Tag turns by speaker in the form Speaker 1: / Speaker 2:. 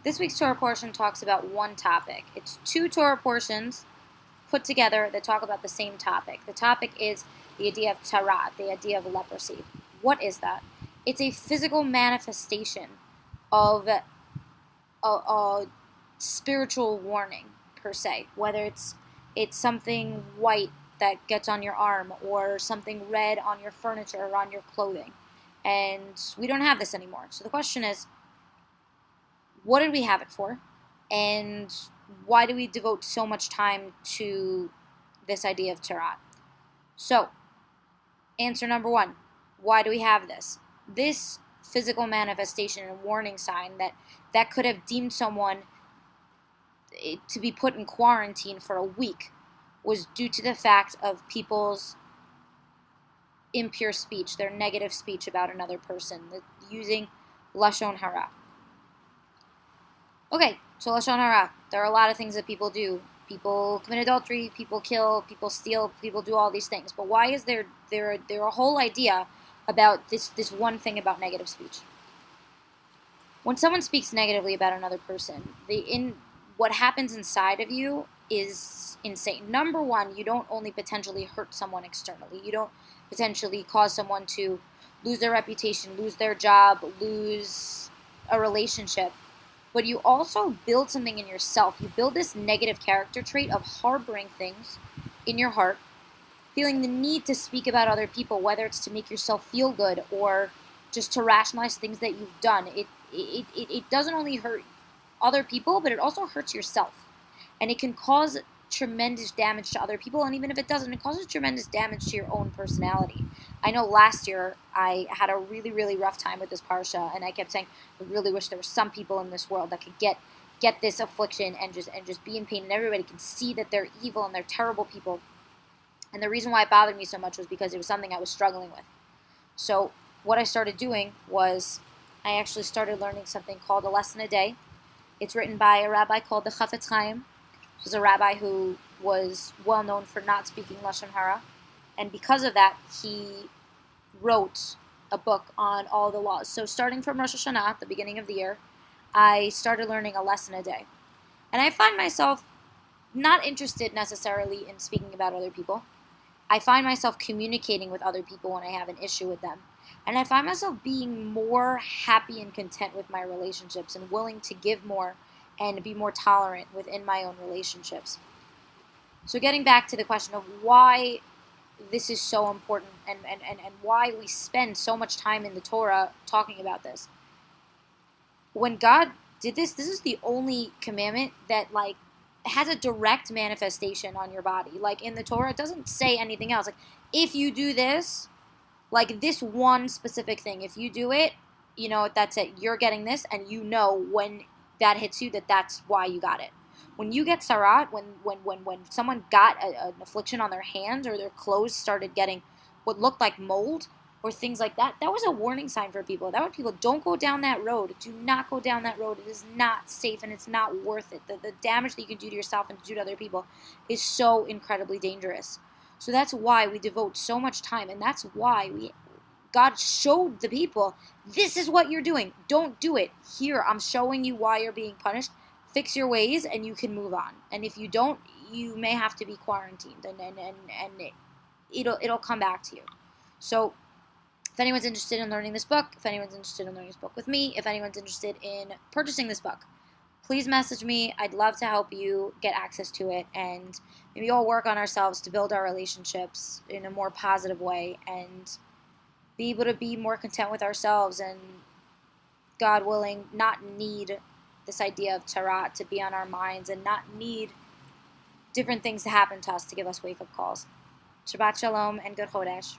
Speaker 1: This week's Torah portion talks about one topic. It's two Torah portions put together that talk about the same topic. The topic is the idea of tzaraat, the idea of leprosy. What is that? It's a physical manifestation of a spiritual warning, per se. Whether it's something white that gets on your arm or something red on your furniture or on your clothing. And we don't have this anymore. So the question is, what did we have it for? And why do we devote so much time to this idea of tzaraat? So, answer number one, why do we have this? This physical manifestation and warning sign that could have deemed someone to be put in quarantine for a week was due to the fact of people's impure speech, their negative speech about another person, using lashon hara. Okay, so lashon hara. There are a lot of things that people do. People commit adultery, people kill, people steal, people do all these things. But why is there a whole idea about this one thing about negative speech? When someone speaks negatively about another person, what happens inside of you is insane. Number one, you don't only potentially hurt someone externally. You don't potentially cause someone to lose their reputation, lose their job, lose a relationship. But you also build something in yourself. You build this negative character trait of harboring things in your heart, feeling the need to speak about other people, whether it's to make yourself feel good or just to rationalize things that you've done. It doesn't only hurt other people, but it also hurts yourself. And it can cause tremendous damage to other people, and even if it doesn't, it causes tremendous damage to your own personality. I know last year I had a really, really rough time with this parsha, and I kept saying, I really wish there were some people in this world that could get this affliction and just be in pain, and everybody can see that they're evil and they're terrible people. And the reason why it bothered me so much was because it was something I was struggling with. So what I started doing was I actually started learning something called a lesson a day. It's written by a rabbi called the Chafetz Chaim. He was a rabbi who was well known for not speaking lashon hara, and because of that, he wrote a book on all the laws. So starting from Rosh Hashanah, the beginning of the year, I started learning a lesson a day, and I find myself not interested necessarily in speaking about other people. I find myself communicating with other people when I have an issue with them, and I find myself being more happy and content with my relationships and willing to give more and be more tolerant within my own relationships. So getting back to the question of why this is so important and why we spend so much time in the Torah talking about this. When God did this is the only commandment that has a direct manifestation on your body. Like in the Torah, it doesn't say anything else. Like if you do this, like this one specific thing, if you do it, that's it. You're getting this, and when that hits you, that's why you got it. When you get tzaraat, when someone got an affliction on their hands or their clothes started getting what looked like mold or things like that, that was a warning sign for people. That was people, don't go down that road. Do not go down that road. It is not safe and it's not worth it. The damage that you can do to yourself and do to other people is so incredibly dangerous. So that's why we devote so much time, and that's why God showed the people, this is what you're doing. Don't do it. Here, I'm showing you why you're being punished. Fix your ways, and you can move on. And if you don't, you may have to be quarantined, and it'll come back to you. So, if anyone's interested in learning this book, if anyone's interested in learning this book with me, if anyone's interested in purchasing this book, please message me. I'd love to help you get access to it, and maybe all work on ourselves to build our relationships in a more positive way, and be able to be more content with ourselves and, God willing, not need this idea of tzaraat to be on our minds and not need different things to happen to us to give us wake-up calls. Shabbat shalom and good chodesh.